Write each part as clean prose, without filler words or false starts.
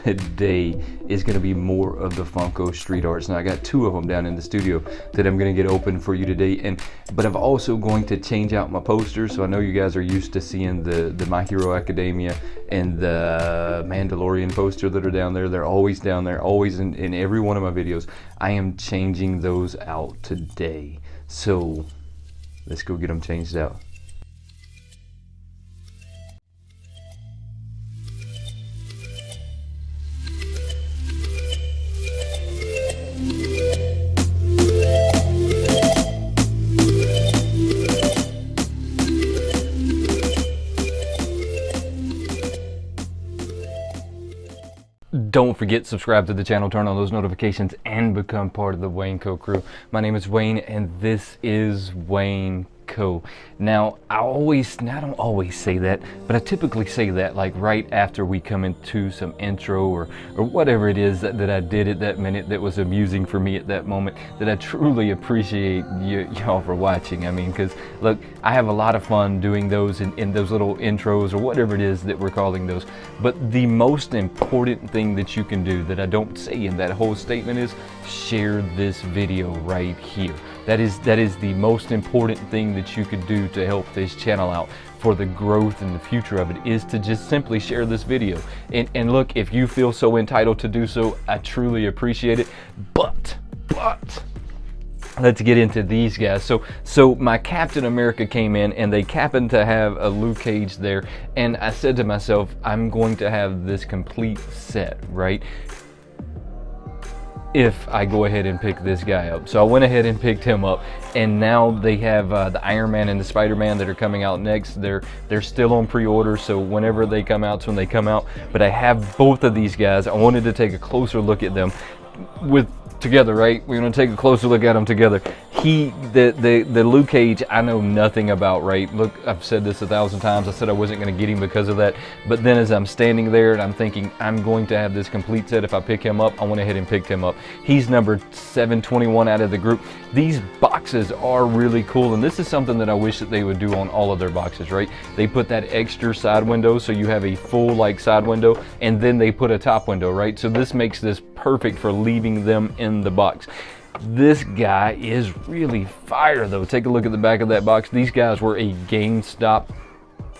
today is going to be more of the Funko street arts. Now I got 2 of them down in the studio that I'm going to get open for you today, but I'm also going to change out my posters. So I know you guys are used to seeing the My Hero Academia and the Mandalorian poster that are down there. They're always down there, always in every one of my videos. I am changing those out today, so let's go get them changed out. Don't forget, subscribe to the channel, turn on those notifications, and become part of the Wayneko crew. My name is Wayne, and this is Wayneko. Now, I don't always say that, but I typically say that like right after we come into some intro or whatever it is that I did at that minute that was amusing for me at that moment, that I truly appreciate y'all for watching. I mean, because look, I have a lot of fun doing those in those little intros or whatever it is that we're calling those. But the most important thing that you can do that I don't say in that whole statement is share this video right here. That is the most important thing that you could do to help this channel out for the growth and the future of it, is to just simply share this video. And look, if you feel so entitled to do so, I truly appreciate it. But let's get into these guys. So my Captain America came in, and they happened to have a Luke Cage there, and I said to myself, I'm going to have this complete set, right? If I go ahead and pick this guy up. So I went ahead and picked him up, and now they have the Iron Man and the Spider-Man that are coming out next. They're still on pre-order, so whenever they come out, when they come out. But I have both of these guys. I wanted to take a closer look at them together, right? We're gonna take a closer look at them together. The Luke Cage, I know nothing about, right? Look, I've said this 1,000 times. I said I wasn't gonna get him because of that. But then as I'm standing there and I'm thinking, I'm going to have this complete set if I pick him up, I went ahead and picked him up. He's number 721 out of the group. These boxes are really cool, and this is something that I wish that they would do on all of their boxes, right? They put that extra side window, so you have a full like side window, and then they put a top window, right? So this makes this perfect for leaving them in the box. This guy is really fire though. Take a look at the back of that box. These guys were a GameStop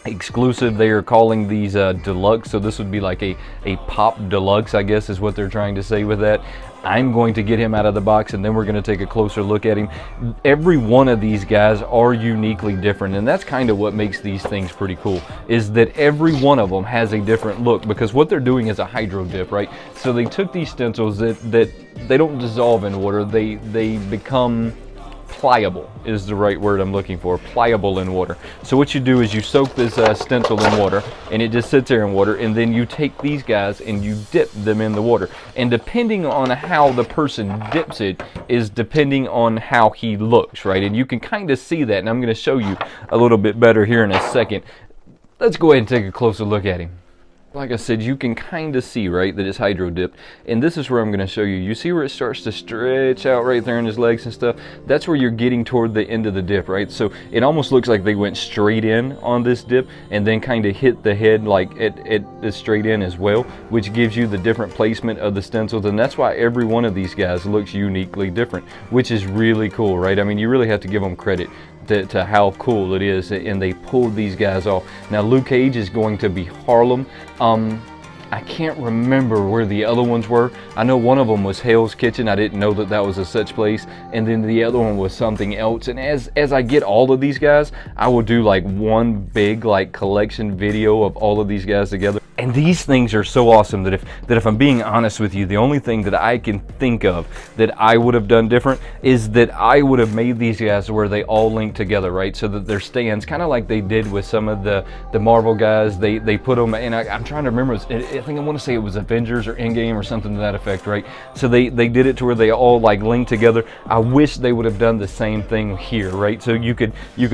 exclusive. They are calling these deluxe, so this would be like a pop deluxe, I guess is what they're trying to say with that. I'm going to get him out of the box, and then we're going to take a closer look at him. Every one of these guys are uniquely different, and that's kind of what makes these things pretty cool, is that every one of them has a different look, because what they're doing is a hydro dip, right? So they took these stencils that they don't dissolve in water, they become pliable is the right word I'm looking for, pliable in water. So what you do is you soak this stencil in water, and it just sits there in water, and then you take these guys and you dip them in the water. And depending on how the person dips it is depending on how he looks, right? And you can kind of see that, and I'm going to show you a little bit better here in a second. Let's go ahead and take a closer look at him. Like I said, you can kind of see, right, that it's hydro dipped. And this is where I'm going to show you. You see where it starts to stretch out right there in his legs and stuff? That's where you're getting toward the end of the dip, right? So it almost looks like they went straight in on this dip and then kind of hit the head like it is straight in as well, which gives you the different placement of the stencils. And that's why every one of these guys looks uniquely different, which is really cool, right? I mean, you really have to give them credit to how cool it is, and they pulled these guys off. Now Luke Cage is going to be Harlem. I can't remember where the other ones were. I know one of them was Hell's Kitchen. I didn't know that that was a such place, and then the other one was something else. And as I get all of these guys, I will do like one big like collection video of all of these guys together. And these things are so awesome that if I'm being honest with you, the only thing that I can think of that I would have done different is that I would have made these guys where they all link together, right? So that their stands, kind of like they did with some of the Marvel guys, they put them, and I'm trying to remember, I think I want to say it was Avengers or Endgame or something to that effect, right? So they did it to where they all like link together. I wish they would have done the same thing here, right? So you could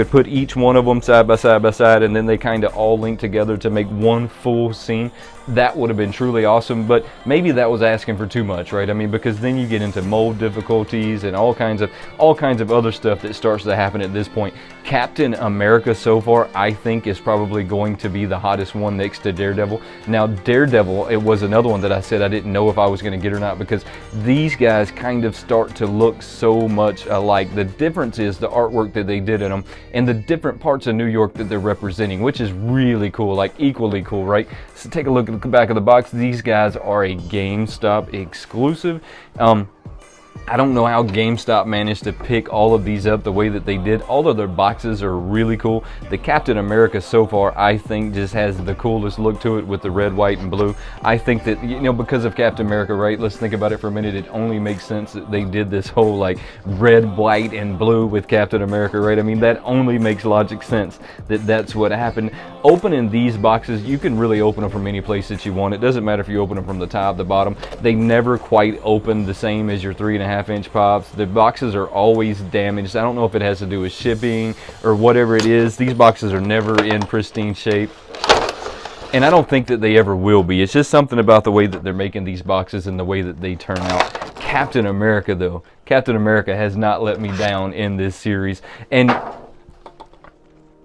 put each one of them side by side, and then they kind of all link together to make one full scene seen, that would have been truly awesome. But maybe that was asking for too much, right? I mean, because then you get into mold difficulties and all kinds of other stuff that starts to happen at this point. Captain America so far, I think, is probably going to be the hottest one next to Daredevil. Now, Daredevil, it was another one that I said I didn't know if I was going to get or not, because these guys kind of start to look so much alike. The difference is the artwork that they did in them and the different parts of New York that they're representing, which is really cool, like equally cool, right? So take a look at the back of the box. These guys are a GameStop exclusive. I don't know how GameStop managed to pick all of these up the way that they did. All of their boxes are really cool. The Captain America so far, I think, just has the coolest look to it with the red, white, and blue. I think that, you know, because of Captain America, right? Let's think about it for a minute. It only makes sense that they did this whole like red, white, and blue with Captain America, right? I mean, that only makes logic sense that that's what happened. Opening these boxes, you can really open them from any place that you want. It doesn't matter if you open them from the top, the bottom. They never quite open the same as your 3.5-inch pops. The boxes are always damaged. I don't know if it has to do with shipping or whatever it is. These boxes are never in pristine shape, and I don't think that they ever will be. It's just something about the way that they're making these boxes and the way that they turn out. Captain America, though, Captain America has not let me down in this series, and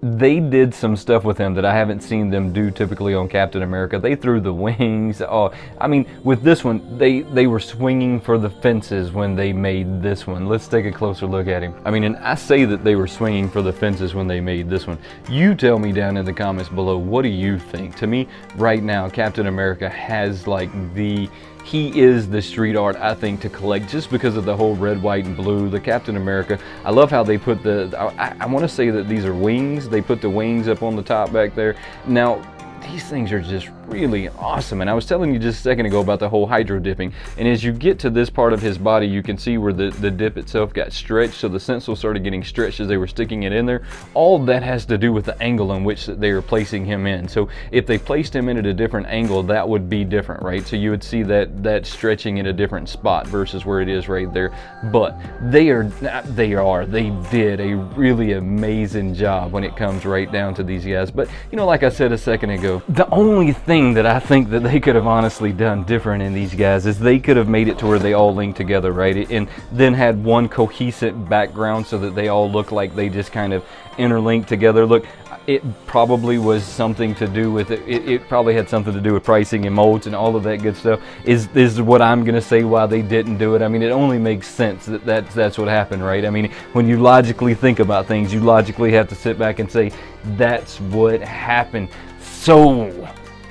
they did some stuff with him that I haven't seen them do typically on Captain America. They threw the wings. Oh, I mean, with this one, they were swinging for the fences when they made this one. Let's take a closer look at him. I mean, and I say that they were swinging for the fences when they made this one. You tell me down in the comments below, what do you think? To me, right now, Captain America has like he is the street art, I think, to collect, just because of the whole red, white, and blue. The Captain America, I love how they put I want to say that these are wings. They put the wings up on the top back there. Now, these things are just really awesome. And I was telling you just a second ago about the whole hydro dipping, and as you get to this part of his body, you can see where the dip itself got stretched, so the stencil started getting stretched as they were sticking it in there. All that has to do with the angle in which they are placing him in. So if they placed him in at a different angle, that would be different, right? So you would see that stretching in a different spot versus where it is right there. But they did a really amazing job when it comes right down to these guys. But you know, like I said a second ago, the only thing that I think that they could have honestly done different in these guys is they could have made it to where they all link together, right? And then had one cohesive background so that they all look like they just kind of interlink together. Look, it probably was something to do with it. It probably had something to do with pricing and molds and all of that good stuff. Is what I'm gonna say why they didn't do it. I mean, it only makes sense that that's what happened, right? I mean, when you logically think about things, you logically have to sit back and say that's what happened. So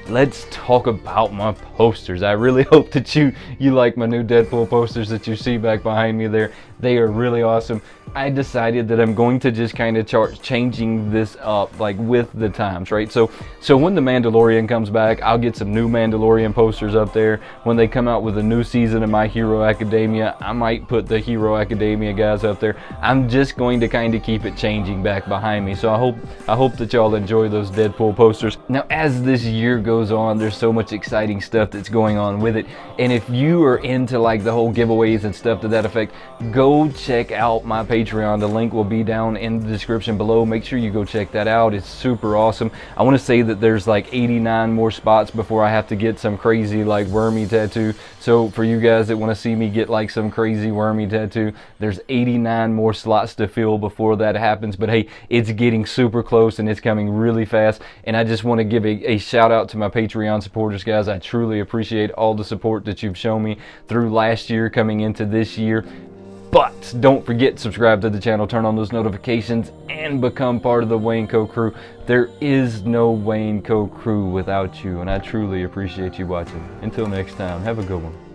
let's talk about my posters. I really hope that you like my new Deadpool posters that you see back behind me there. They are really awesome. I decided that I'm going to just kind of start changing this up, like with the times, right? So when the Mandalorian comes back, I'll get some new Mandalorian posters up there. When they come out with a new season of My Hero Academia, I might put the Hero Academia guys up there. I'm just going to kind of keep it changing back behind me. So I hope that y'all enjoy those Deadpool posters. Now, as this year goes on, there's so much exciting stuff that's going on with it. And if you are into like the whole giveaways and stuff to that effect, go check out my Patreon. The link will be down in the description below. Make sure you go check that out. It's super awesome. I want to say that there's like 89 more spots before I have to get some crazy like wormy tattoo. So for you guys that want to see me get like some crazy wormy tattoo, there's 89 more slots to fill before that happens. But hey, it's getting super close and it's coming really fast. And I just want to give a shout out to my Patreon supporters, guys. I truly appreciate all the support that you've shown me through last year coming into this year. But don't forget, subscribe to the channel, turn on those notifications, and become part of the Wayneko crew. There is no Wayneko crew without you, and I truly appreciate you watching. Until next time, have a good one.